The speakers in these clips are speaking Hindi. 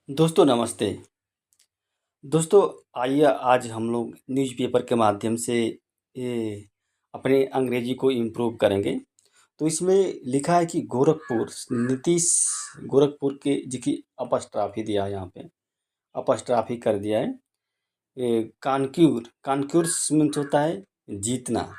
दोस्तों नमस्ते। दोस्तों आइए आज हम लोग न्यूज़पेपर के माध्यम से ये अपने अंग्रेजी को इम्प्रूव करेंगे। तो इसमें लिखा है कि गोरखपुर नीतीश गोरखपुर के जी की अपस्ट्राफी दिया है यहाँ पे, अपस्ट्राफी कर दिया है। ये कानक्यूर मीन्स होता है जीतना।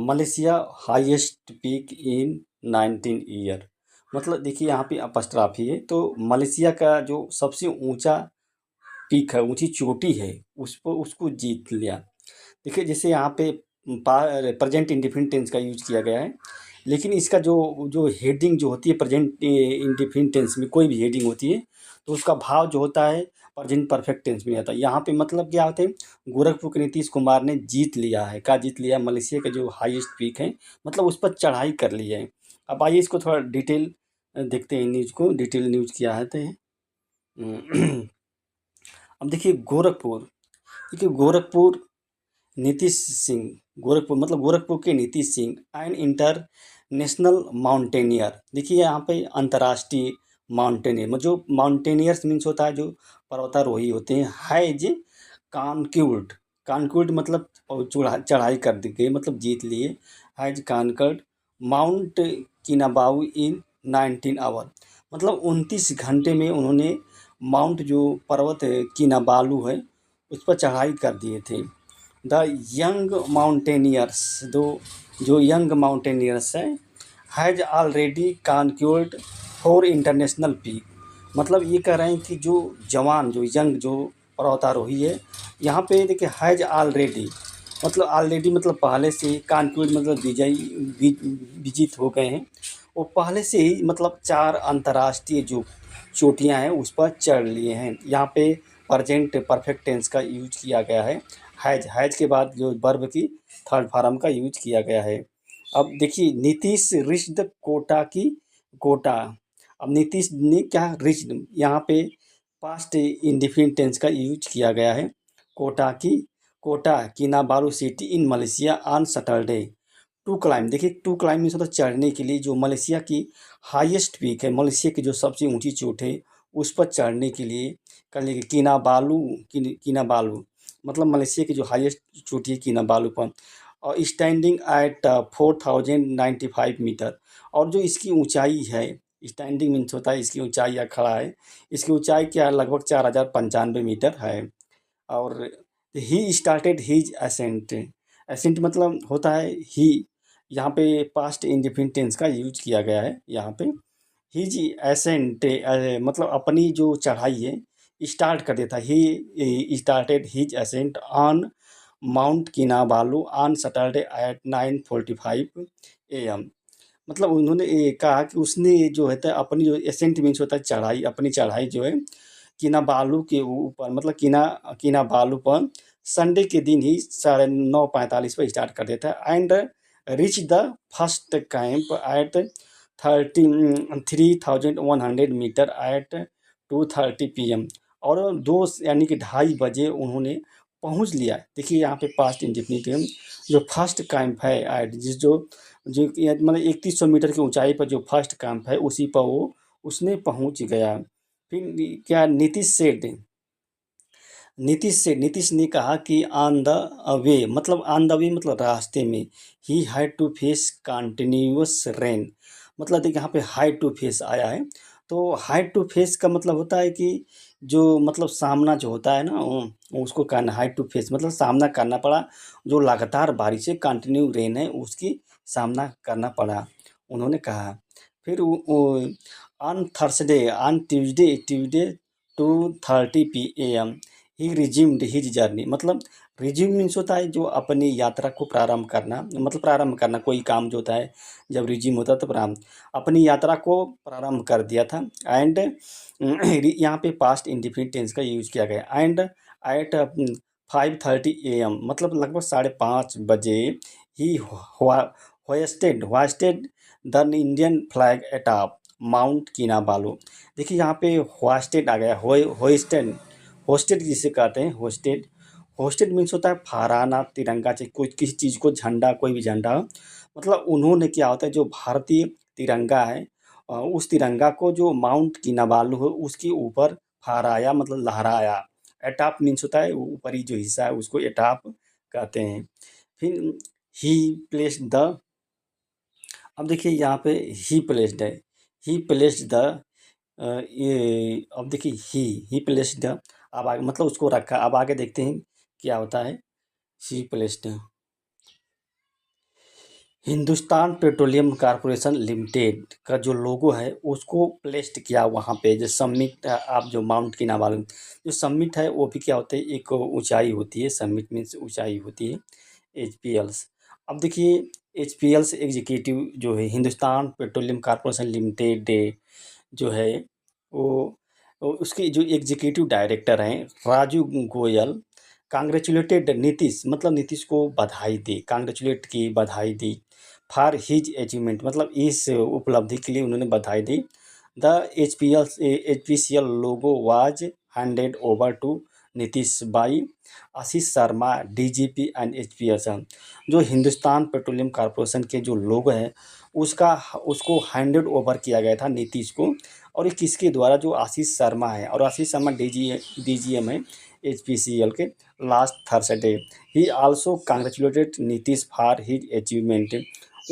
Malaysia highest peak in 19 year. मतलब देखिए यहाँ पे अपस्ट्राफी है तो मलेशिया का जो सबसे ऊंचा पीक है, ऊँची चोटी है, उसको जीत लिया। देखिए जैसे यहाँ पे प्रेजेंट इंडेफिनिट टेंस का यूज़ किया गया है, लेकिन इसका जो जो हेडिंग जो होती है प्रेजेंट इंडेफिनिट टेंस में कोई भी हेडिंग होती है, तो उसका भाव जो होता है प्रेजेंट परफेक्ट टेंस में आता है। यहाँ पे मतलब क्या होता है, गोरखपुर के नीतीश कुमार ने जीत लिया है, क्या जीत लिया? मलेशिया का जो हाईएस्ट पीक है, मतलब उस पर चढ़ाई कर ली है। अब आइए इसको थोड़ा डिटेल देखते हैं, न्यूज़ को डिटेल न्यूज़ क्या है तो अब देखिए गोरखपुर नीतीश सिंह, गोरखपुर मतलब गोरखपुर के Nitish Singh and international mountaineer. देखिए यहाँ पे अंतर्राष्ट्रीय माउंटेनियर मतलब जो माउंटेनियर्स मीन्स होता है जो पर्वतारोही होते हैं, हैज कानक्यूर्ड। कानक्यूर्ड मतलब चढ़ाई कर दी गई, मतलब जीत लिए। Has conquered Mount Kinabalu in 19 hour. मतलब 29 घंटे में उन्होंने माउंट जो पर्वत किनाबालू है उस पर चढ़ाई कर दिए थे। द यंग माउंटेनियर्स, जो यंग माउंटेनियर्स है, हैज ऑलरेडी कॉन्क्यूर्ड 4 इंटरनेशनल पीक। मतलब ये कह रहे हैं कि जो जवान जो यंग जो पर्वतारोही है, यहाँ पे देखिए हैज ऑलरेडी मतलब पहले से, कॉन्क्यूर्ड मतलब विजित हो गए हैं। वो पहले से ही मतलब 4 अंतर्राष्ट्रीय जो चोटियाँ हैं उस पर चढ़ लिए हैं। यहाँ पे प्रेजेंट परफेक्ट टेंस का यूज किया गया है। हैज के बाद जो वर्ब की थर्ड फॉर्म का यूज किया गया है। अब देखिए नीतीश रिच्ड कोटा। अब नीतीश ने क्या रिच्ड, यहाँ पे पास्ट इंडिफिनिट टेंस का यूज किया गया है। Kota Kinabalu city in Malaysia on Saturday to climb. देखिए टू क्लाइम मीन्स होता है चढ़ने के लिए, जो मलेशिया की हाईएस्ट पीक है, मलेशिया की जो सबसे ऊंची चोट है उस पर चढ़ने के लिए कर लिए किनाबालू मतलब मलेशिया की जो हाईएस्ट चोटी है किनाबालू पर, और स्टैंडिंग एट 4095 मीटर। और जो इसकी ऊंचाई है, स्टैंडिंग मीन्स होता है इसकी ऊंचाई या खड़ा है, इसकी ऊंचाई क्या है लगभग 4095 मीटर है। और he started his ascent. Ascent मतलब होता है ही, यहाँ पे पास्ट इंडिफिनिट टेंस का यूज किया गया है। यहाँ पे हिज एसेंट मतलब अपनी जो चढ़ाई है स्टार्ट कर देता है। He started his ascent on Mount Kinabalu on Saturday at 9:45 AM। मतलब उन्होंने ये कहा कि उसने जो है अपनी जो एसेंट मीन्स होता है चढ़ाई, अपनी चढ़ाई जो है किनाबालू के ऊपर मतलब किनाबालू पर संडे के दिन ही 9:45 पर स्टार्ट कर देता है and reach the first camp at 3,100 metre at 2:30 PM। और दो यानी कि 2:30 बजे उन्होंने पहुंच लिया। देखिए यहाँ पे पास्ट इंडिफिनिट जो फर्स्ट कैंप है एट जो जो मतलब 3100 मीटर की ऊंचाई पर जो फर्स्ट कैंप है उसी पर वो उसने पहुंच गया। फिर क्या नीतीश ने कहा कि ऑन द वे मतलब रास्ते में ही had to face continuous rain. मतलब देखिए यहाँ पे हाइड टू फेस आया है, तो हाइड टू फेस का मतलब होता है कि जो मतलब सामना जो होता है ना उसको कहना हाइड टू फेस, मतलब सामना करना पड़ा। जो लगातार बारिश है कंटिन्यू रेन है उसकी सामना करना पड़ा, उन्होंने कहा। फिर on Thursday on Tuesday 2:30 PM he resumed his journey. मतलब रिज्यूम मीन्स होता है जो अपनी यात्रा को प्रारंभ करना, मतलब प्रारंभ करना कोई काम जो होता है जब रिज्यूम होता है तो प्रारंभ, अपनी यात्रा को प्रारंभ कर दिया था। एंड यहाँ पे पास्ट इंडिफिनिट टेंस का यूज किया गया। एंड एट 5:30 AM मतलब लगभग 5:30 बजे he hoisted the Indian flag atop Mount Kinabalu. देखिए यहाँ पे होस्टेड आ गया, होस्टेड जिसे कहते हैं होस्टेड मीन्स होता है फहराना तिरंगा, चाहे कोई किसी चीज़ को झंडा, कोई भी झंडा हो। मतलब उन्होंने क्या होता है जो भारतीय तिरंगा है उस तिरंगा को जो माउंट किनाबालू है उसके ऊपर फहराया मतलब लहराया। एटॉप मीन्स होता है ऊपरी जो हिस्सा है उसको एटॉप कहते हैं। फिर ही प्लेस्ड द, अब देखिए यहाँ पे ही प्लेस्ड है, ही प्लेस्ड द, ये अब देखिए ही प्लेस्ड द, अब आगे मतलब उसको रखा। अब आगे देखते हैं क्या होता है। ही placed, Hindustan petroleum corporation limited का जो लोगो है उसको प्लेस्ड किया वहाँ पे। जो समिट, आप जो माउंट किनाबालू, जो समिट है वो भी क्या होते हैं, एक ऊंचाई होती है, समिट मीन्स ऊंचाई होती है। एचपीएल्स, अब देखिए एचपीएल्स एग्जीक्यूटिव जो है हिंदुस्तान पेट्रोलियम कॉर्पोरेशन लिमिटेड जो है वो उसके जो एग्जीक्यूटिव डायरेक्टर हैं राजू गोयल, कांग्रेचुलेटेड नीतीश, मतलब नीतीश को बधाई दी, कांग्रेचुलेट की, बधाई दी। फॉर हिज अचीवमेंट, मतलब इस उपलब्धि के लिए उन्होंने बधाई दी। The HPCL logo was handed over to Nitish by Ashish Sharma DGP and HPL. जो हिंदुस्तान पेट्रोलियम कॉर्पोरेशन के जो लोगो है उसका उसको हैंडेड ओवर किया गया था नीतीश को। और ये किसके द्वारा, जो आशीष शर्मा है, और आशीष शर्मा डीजीएम है एचपीसीएल के। Last Thursday he also congratulated Nitish for his achievement,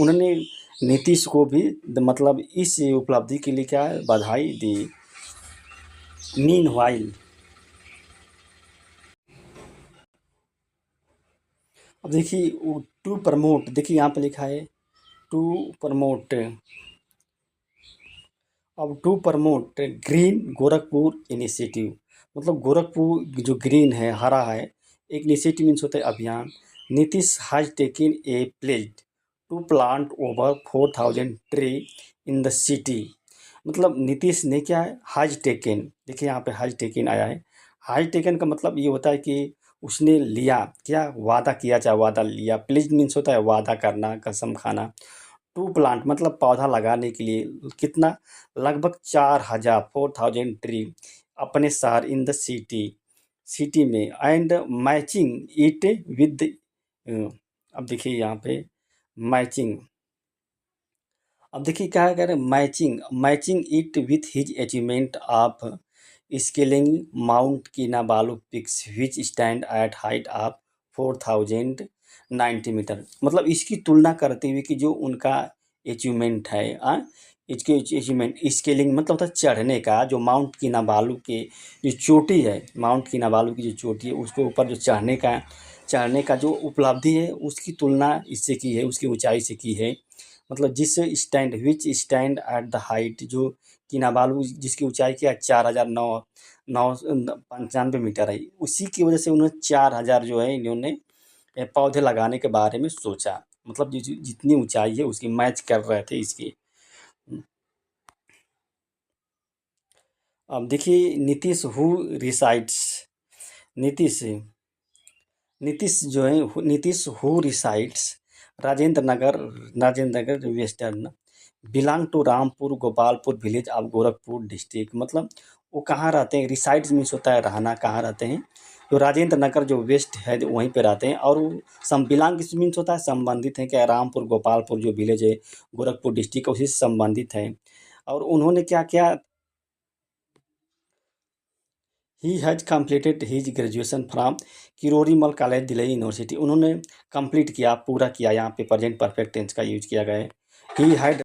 उन्होंने नीतीश को भी मतलब इस उपलब्धि के लिए क्या है, बधाई दी। मीन वाइल, अब देखिए टू प्रमोट, देखिए यहाँ पे लिखा है टू प्रमोट, अब to promote green Gorakhpur initiative, मतलब गोरखपुर जो ग्रीन है, हरा है, एक इनिशिएटिव मीन्स होता है अभियान। Nitish has taken a pledge to plant over 4000 tree in the city, मतलब नीतीश ने क्या है, हैज टेकन, देखिए यहाँ पे हैज टेकन आया है। हैज टेकन का मतलब ये होता है कि उसने लिया, क्या वादा किया, चाहे वादा लिया। प्लेज मीन्स होता है वादा करना, कसम खाना। टू प्लांट मतलब पौधा लगाने के लिए, कितना, लगभग 4000, 4000 ट्री अपने शहर, इन द सिटी, सिटी में। एंड मैचिंग इट विद, अब देखिए यहाँ पे मैचिंग, अब देखिए क्या कह रहे हैं, matching, matching it with his achievement of scaling Mount Kinabalu peaks which stand at height of 4090 metre, मतलब इसकी तुलना करते हुए कि जो उनका अचीवमेंट है, इसके अचीवमेंट, स्केलिंग मतलब होता है चढ़ने का, जो माउंट किनाबालू के जो चोटी है, माउंट किनाबालू की जो चोटी है उसके ऊपर जो चढ़ने का जो उपलब्धि है उसकी तुलना इससे की है, उसकी ऊंचाई से की है। मतलब जिस stand, which stand at the height, जो किनाबालू जिसकी ऊंचाई क्या है 4995 मीटर है, उसी की वजह से उन्होंने 4000 जो है इन्होंने पौधे लगाने के बारे में सोचा। मतलब जितनी ऊंचाई है उसकी मैच कर रहे थे इसकी। अब देखिए नीतीश हु रिसाइड्स, नीतीश, नीतीश जो है Nitish who resides Rajendra Nagar western, belong to Rampur Gopalpur village of Gorakhpur district, मतलब वो कहाँ रहते हैं, रिसाइड्स मीन्स होता है रहना, कहाँ रहते हैं, तो राजेंद्र नगर जो वेस्ट है वहीं पे रहते हैं। और वो सम बिलोंग किस मीन्स होता है, संबंधित है, क्या रामपुर गोपालपुर जो विलेज है गोरखपुर डिस्ट्रिक्ट उसी से संबंधित है। और उन्होंने क्या किया, he has completed his graduation from Kirori Mal college Delhi university, उन्होंने कंप्लीट किया, पूरा किया, यहाँ पे प्रेजेंट परफेक्ट टेंस का यूज किया गया है। He had